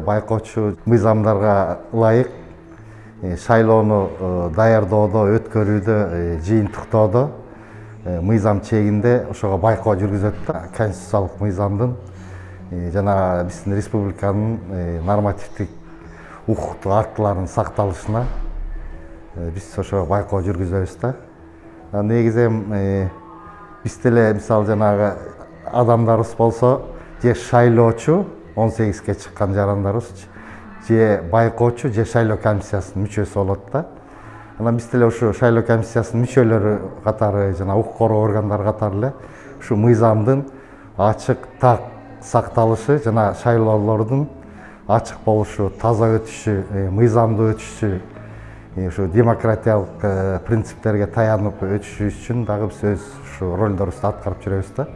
байкоочу мыйзамдарга ылайык шайлоону даярдоодо, өткөрүүдө, жыйынтыктоодо мыйзам чегинде ошого байкоо жүргүзөт да. Конституциялык мыйзамдын жана биздин республиканын нормативдик укуктук актыларынын сакталышына биз ошо байкоо жүргүзөбүз да. Негизи эми биз деле мисалы жанагы адамдарыбыз болсо же шайлоочу 18-ге чыккан жарандарыбыз же байкоочу же шайлоо комиссиясынын мүчөсү болот да. Анан биз деле ушу шайлоо комиссиясынын мүчөлөрү катары жана укук коргоо органдары катары эле ушу мыйзамдын ачык так сакталышы жана шайлоолордун ачык болушу, таза өтүшү, мыйзамдуу өтүшү, ушу демократиялык принциптерге таянып өтүшү үчүн дагы биз өз ушу ролдорубузду аткарып жүрөбүз да.